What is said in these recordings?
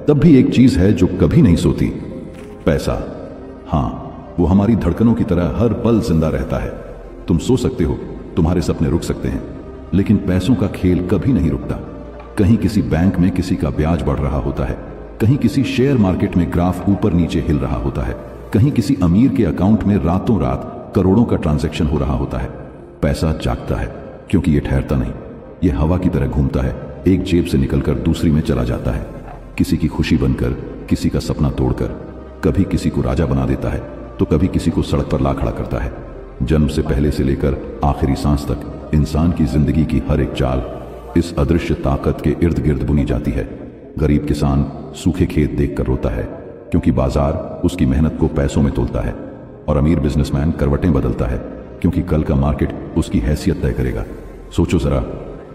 तब भी एक चीज है जो कभी नहीं सोती, पैसा। हाँ, वो हमारी धड़कनों की तरह हर पल जिंदा रहता है। तुम सो सकते हो, तुम्हारे सपने रुक सकते हैं, लेकिन पैसों का खेल कभी नहीं रुकता। कहीं किसी बैंक में किसी का ब्याज बढ़ रहा होता है, कहीं किसी शेयर मार्केट में ग्राफ ऊपर नीचे हिल रहा होता है, कहीं किसी अमीर के अकाउंट में रातों रात करोड़ों का ट्रांजैक्शन हो रहा होता है। पैसा जागता है क्योंकि ये ठहरता नहीं, ये हवा की तरह घूमता है, एक जेब से निकलकर दूसरी में चला जाता है, किसी की खुशी बनकर, किसी का सपना तोड़कर। कभी किसी को राजा बना देता है तो कभी किसी को सड़क पर ला खड़ा करता है। जन्म से पहले से लेकर आखिरी सांस तक इंसान की जिंदगी की हर एक चाल इस अदृश्य ताकत के इर्द गिर्द बुनी जाती है। गरीब किसान सूखे खेत देखकर रोता है क्योंकि बाजार उसकी मेहनत को पैसों में तोलता है, और अमीर बिजनेसमैन करवटें बदलता है क्योंकि कल का मार्केट उसकी हैसियत तय करेगा। सोचो जरा,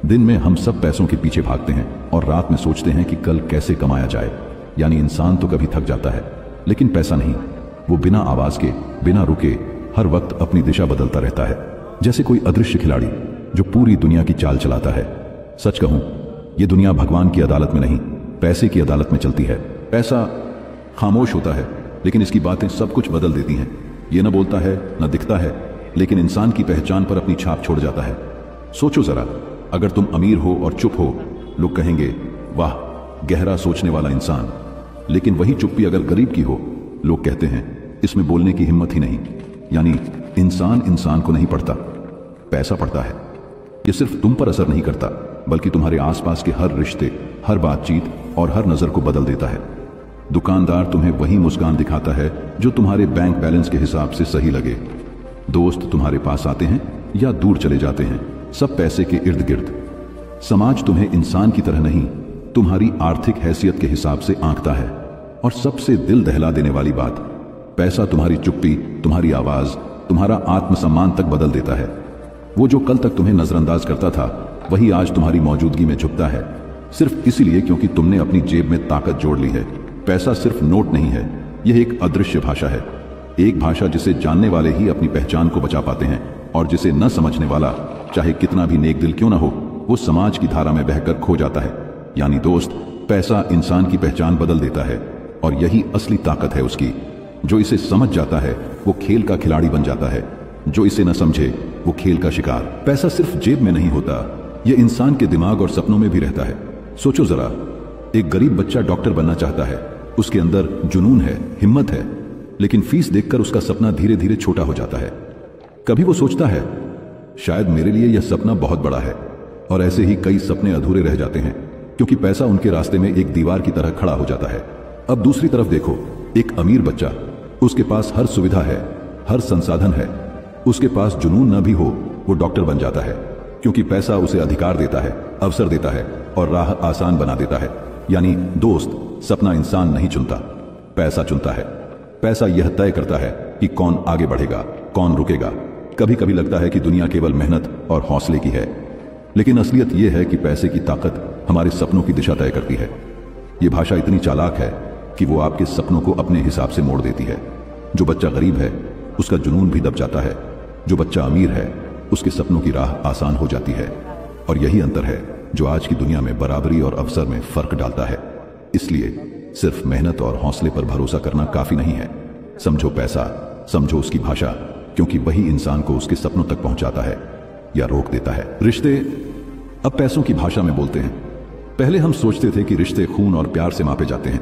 दिन में हम सब पैसों के पीछे भागते हैं और रात में सोचते हैं कि कल कैसे कमाया जाए। यानी इंसान तो कभी थक जाता है, लेकिन पैसा नहीं। वो बिना आवाज के, बिना रुके हर वक्त अपनी दिशा बदलता रहता है, जैसे कोई अदृश्य खिलाड़ी जो पूरी दुनिया की चाल चलाता है। सच कहूं, ये दुनिया भगवान की अदालत में नहीं, पैसे की अदालत में चलती है। पैसा खामोश होता है, लेकिन इसकी बातें सब कुछ बदल देती हैं। ये न बोलता है, न दिखता है, लेकिन इंसान की पहचान पर अपनी छाप छोड़ जाता है। सोचो जरा, अगर तुम अमीर हो और चुप हो, लोग कहेंगे वाह, गहरा सोचने वाला इंसान। लेकिन वही चुप्पी अगर गरीब की हो, लोग कहते हैं इसमें बोलने की हिम्मत ही नहीं। यानी इंसान इंसान को नहीं पढ़ता, पैसा पढ़ता है। ये सिर्फ तुम पर असर नहीं करता, बल्कि तुम्हारे आसपास के हर रिश्ते, हर बातचीत और हर नजर को बदल देता है। दुकानदार तुम्हें वही मुस्कान दिखाता है जो तुम्हारे बैंक बैलेंस के हिसाब से सही लगे। दोस्त तुम्हारे पास आते हैं या दूर चले जाते हैं, सब पैसे के इर्द गिर्द। समाज तुम्हें इंसान की तरह नहीं, तुम्हारी आर्थिक हैसियत के हिसाब से आंकता है। और सबसे दिल दहला देने वाली बात, पैसा तुम्हारी चुप्पी, तुम्हारी आवाज, तुम्हारा आत्मसम्मान तक बदल देता है। वो जो कल तक तुम्हें नजरअंदाज करता था, वही आज तुम्हारी मौजूदगी में झुकता है, सिर्फ इसलिए क्योंकि तुमने अपनी जेब में ताकत जोड़ ली है। पैसा सिर्फ नोट नहीं है, यह एक अदृश्य भाषा है। एक भाषा जिसे जानने वाले ही अपनी पहचान को बचा पाते हैं, और जिसे न समझने वाला, चाहे कितना भी नेक दिल क्यों ना हो, वो समाज की धारा में बहकर खो जाता है। यानी दोस्त, पैसा इंसान की पहचान बदल देता है, और यही असली ताकत है उसकी। जो इसे समझ जाता है वो खेल का खिलाड़ी बन जाता है, जो इसे न समझे वो खेल का शिकार। पैसा सिर्फ जेब में नहीं होता, ये इंसान के दिमाग और सपनों में भी रहता है। सोचो जरा, एक गरीब बच्चा डॉक्टर बनना चाहता है, उसके अंदर जुनून है, हिम्मत है, लेकिन फीस देखकर उसका सपना धीरे धीरे छोटा हो जाता है। कभी वो सोचता है शायद मेरे लिए यह सपना बहुत बड़ा है, और ऐसे ही कई सपने अधूरे रह जाते हैं क्योंकि पैसा उनके रास्ते में एक दीवार की तरह खड़ा हो जाता है। अब दूसरी तरफ देखो, एक अमीर बच्चा, उसके पास हर सुविधा है, हर संसाधन है, उसके पास जुनून न भी हो, वो डॉक्टर बन जाता है क्योंकि पैसा उसे अधिकार देता है, अवसर देता है और राह आसान बना देता है। यानी दोस्त, सपना इंसान नहीं चुनता, पैसा चुनता है। पैसा यह तय करता है कि कौन आगे बढ़ेगा, कौन रुकेगा। कभी कभी लगता है कि दुनिया केवल मेहनत और हौसले की है, लेकिन असलियत यह है कि पैसे की ताकत हमारे सपनों की दिशा तय करती है। यह भाषा इतनी चालाक है कि वो आपके सपनों को अपने हिसाब से मोड़ देती है। जो बच्चा गरीब है, उसका जुनून भी दब जाता है। जो बच्चा अमीर है, उसके सपनों की राह आसान हो जाती है। और यही अंतर है जो आज की दुनिया में बराबरी और अवसर में फर्क डालता है। इसलिए सिर्फ मेहनत और हौसले पर भरोसा करना काफी नहीं है। समझो पैसा, समझो उसकी भाषा, क्योंकि वही इंसान को उसके सपनों तक पहुंचाता है या रोक देता है। रिश्ते अब पैसों की भाषा में बोलते हैं। पहले हम सोचते थे कि रिश्ते खून और प्यार से मापे जाते हैं,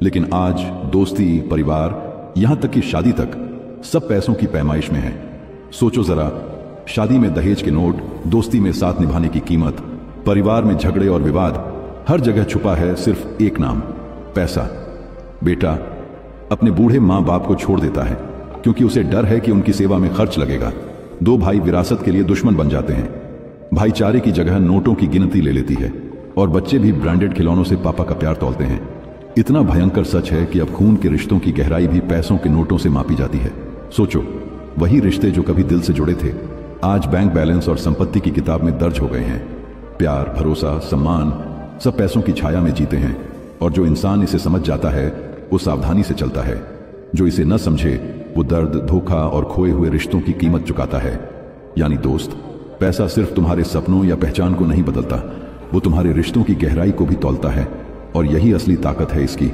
लेकिन आज दोस्ती, परिवार, यहां तक कि शादी तक सब पैसों की पैमाइश में है। सोचो जरा, शादी में दहेज के नोट, दोस्ती में साथ निभाने की कीमत, परिवार में झगड़े और विवाद, हर जगह छुपा है सिर्फ एक नाम, पैसा। बेटा अपने बूढ़े माँ बाप को छोड़ देता है क्योंकि उसे डर है कि उनकी सेवा में खर्च लगेगा। दो भाई विरासत के लिए दुश्मन बन जाते हैं। भाईचारे की जगह नोटों की गिनती ले लेती है, और बच्चे भी ब्रांडेड खिलौनों से पापा का प्यार तौलते हैं। इतना भयंकर सच है कि अब खून के रिश्तों की गहराई भी पैसों के नोटों से मापी जाती है। सोचो, वही रिश्ते जो कभी दिल से जुड़े थे, आज बैंक बैलेंस और संपत्ति की किताब में दर्ज हो गए हैं। प्यार, भरोसा, सम्मान सब पैसों की छाया में जीते हैं, और जो इंसान इसे समझ जाता है वो सावधानी से चलता है। जो इसे न समझे वो दर्द, धोखा और खोए हुए रिश्तों की कीमत चुकाता है। यानी दोस्त, पैसा सिर्फ तुम्हारे सपनों या पहचान को नहीं बदलता, वो तुम्हारे रिश्तों की गहराई को भी तौलता है। और यही असली ताकत है इसकी।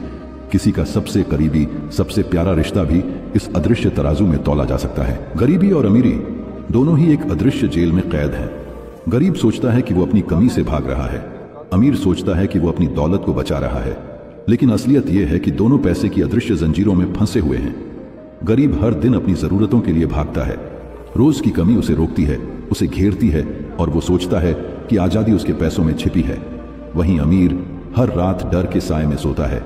किसी का सबसे करीबी, सबसे प्यारा रिश्ता भी इस अदृश्य तराजू में तौला जा सकता है। गरीबी और अमीरी दोनों ही एक अदृश्य जेल में कैद हैं। गरीब सोचता है कि वो अपनी कमी से भाग रहा है, अमीर सोचता है कि वो अपनी दौलत को बचा रहा है, लेकिन असलियत यह है कि दोनों पैसे की अदृश्य जंजीरों में फंसे हुए हैं। गरीब हर दिन अपनी जरूरतों के लिए भागता है, रोज की कमी उसे रोकती है, उसे घेरती है और वो सोचता है कि आजादी उसके पैसों में छिपी है। वहीं अमीर हर रात डर के साए में सोता है,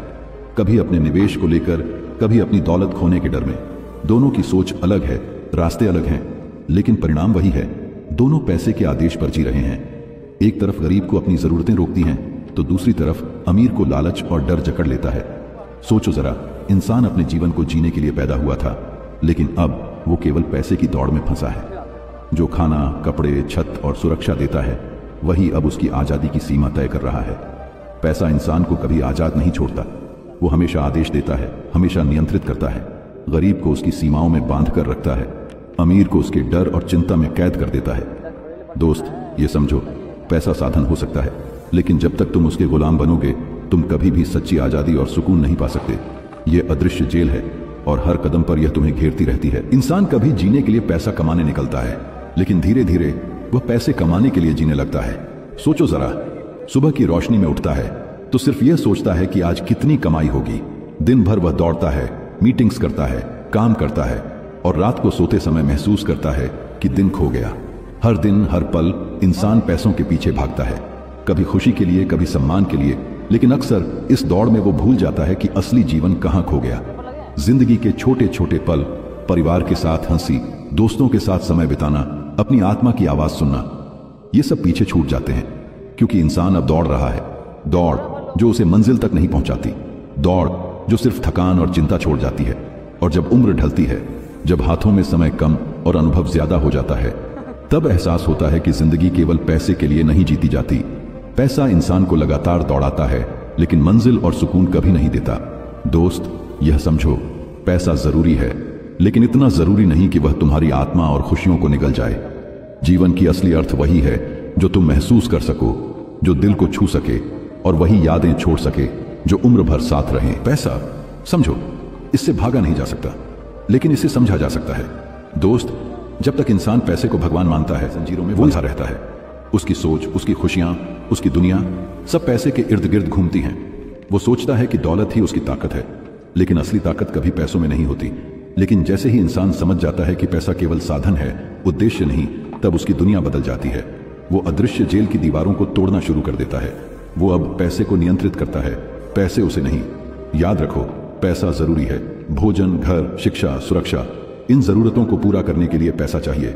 कभी अपने निवेश को लेकर, कभी अपनी दौलत खोने के डर में। दोनों की सोच अलग है, रास्ते अलग हैं, लेकिन परिणाम वही है। दोनों पैसे के आदेश पर जी रहे हैं। एक तरफ गरीब को अपनी जरूरतें रोकती हैं, तो दूसरी तरफ अमीर को लालच और डर जकड़ लेता है। सोचो जरा, इंसान अपने जीवन को जीने के लिए पैदा हुआ था, लेकिन अब वो केवल पैसे की दौड़ में फंसा है। जो खाना, कपड़े, छत और सुरक्षा देता है, वही अब उसकी आजादी की सीमा तय कर रहा है। पैसा इंसान को कभी आजाद नहीं छोड़ता, वो हमेशा आदेश देता है, हमेशा नियंत्रित करता है। गरीब को उसकी सीमाओं में बांध कर रखता है, अमीर को उसके डर और चिंता में कैद कर देता है। दोस्त, ये समझो, पैसा साधन हो सकता है, लेकिन जब तक तुम उसके गुलाम बनोगे, तुम कभी भी सच्ची आजादी और सुकून नहीं पा सकते। यह अदृश्य जेल है और हर कदम पर यह तुम्हें घेरती रहती है। इंसान कभी जीने के लिए पैसा कमाने निकलता है, लेकिन धीरे धीरे वह पैसे कमाने के लिए जीने लगता है। सोचो जरा, सुबह की रोशनी में उठता है तो सिर्फ यह सोचता है कि आज कितनी कमाई होगी। दिन भर वह दौड़ता है, मीटिंग्स करता है, काम करता है और रात को सोते समय महसूस करता है कि दिन खो गया। हर दिन, हर पल इंसान पैसों के पीछे भागता है, कभी खुशी के लिए, कभी सम्मान के लिए, लेकिन अक्सर इस दौड़ में वो भूल जाता है कि असली जीवन कहां खो गया। जिंदगी के छोटे छोटे पल, परिवार के साथ हंसी, दोस्तों के साथ समय बिताना, अपनी आत्मा की आवाज सुनना, ये सब पीछे छूट जाते हैं, क्योंकि इंसान अब दौड़ रहा है। दौड़ जो उसे मंजिल तक नहीं पहुंचाती, दौड़ जो सिर्फ थकान और चिंता छोड़ जाती है। और जब उम्र ढलती है, जब हाथों में समय कम और अनुभव ज्यादा हो जाता है, तब एहसास होता है कि जिंदगी केवल पैसे के लिए नहीं जीती जाती। पैसा इंसान को लगातार दौड़ाता है, लेकिन मंजिल और सुकून कभी नहीं देता। दोस्त, यह समझो, पैसा जरूरी है, लेकिन इतना जरूरी नहीं कि वह तुम्हारी आत्मा और खुशियों को निगल जाए। जीवन की असली अर्थ वही है जो तुम महसूस कर सको, जो दिल को छू सके और वही यादें छोड़ सके जो उम्र भर साथ रहे। पैसा, समझो, इससे भागा नहीं जा सकता, लेकिन इसे समझा जा सकता है। दोस्त, जब तक इंसान पैसे को भगवान मानता है, जंजीरों में उलझा रहता है। उसकी सोच, उसकी खुशियां, उसकी दुनिया सब पैसे के इर्द गिर्द घूमती हैं। वो सोचता है कि दौलत ही उसकी ताकत है, लेकिन असली ताकत कभी पैसों में नहीं होती। लेकिन जैसे ही इंसान समझ जाता है कि पैसा केवल साधन है, उद्देश्य नहीं, तब उसकी दुनिया बदल जाती है। वो अदृश्य जेल की दीवारों को तोड़ना शुरू कर देता है। वो अब पैसे को नियंत्रित करता है, पैसे उसे नहीं। याद रखो, पैसा जरूरी है। भोजन, घर, शिक्षा, सुरक्षा, इन जरूरतों को पूरा करने के लिए पैसा चाहिए,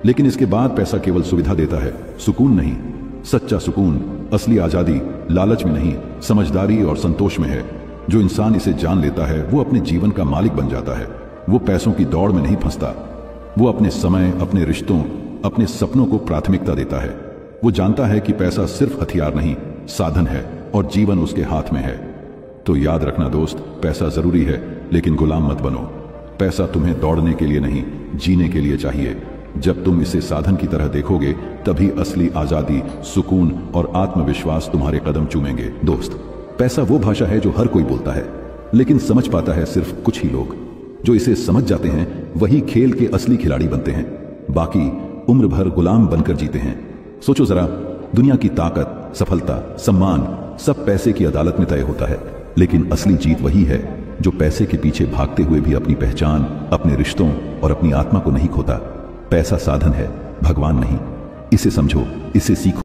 लेकिन इसके बाद पैसा केवल सुविधा देता है, सुकून नहीं। सच्चा सुकून, असली आजादी लालच में नहीं, समझदारी और संतोष में है। जो इंसान इसे जान लेता है, वो अपने जीवन का मालिक बन जाता है। वो पैसों की दौड़ में नहीं फंसता। वो अपने समय, अपने रिश्तों, अपने सपनों को प्राथमिकता देता है। वो जानता है कि पैसा सिर्फ हथियार नहीं, साधन है और जीवन उसके हाथ में है। तो याद रखना दोस्त, पैसा जरूरी है, लेकिन गुलाम मत बनो। पैसा तुम्हें दौड़ने के लिए नहीं, जीने के लिए चाहिए। जब तुम इसे साधन की तरह देखोगे, तभी असली आजादी, सुकून और आत्मविश्वास तुम्हारे कदम चूमेंगे। दोस्त, पैसा वो भाषा है जो हर कोई बोलता है, लेकिन समझ पाता है सिर्फ कुछ ही लोग। जो इसे समझ जाते हैं, वही खेल के असली खिलाड़ी बनते हैं। बाकी उम्र भर गुलाम बनकर जीते हैं। सोचो जरा, दुनिया की ताकत, सफलता, सम्मान सब पैसे की अदालत में तय होता है, लेकिन असली जीत वही है जो पैसे के पीछे भागते हुए भी अपनी पहचान, अपने रिश्तों और अपनी आत्मा को नहीं खोता। पैसा साधन है, भगवान नहीं। इसे समझो, इसे सीखो।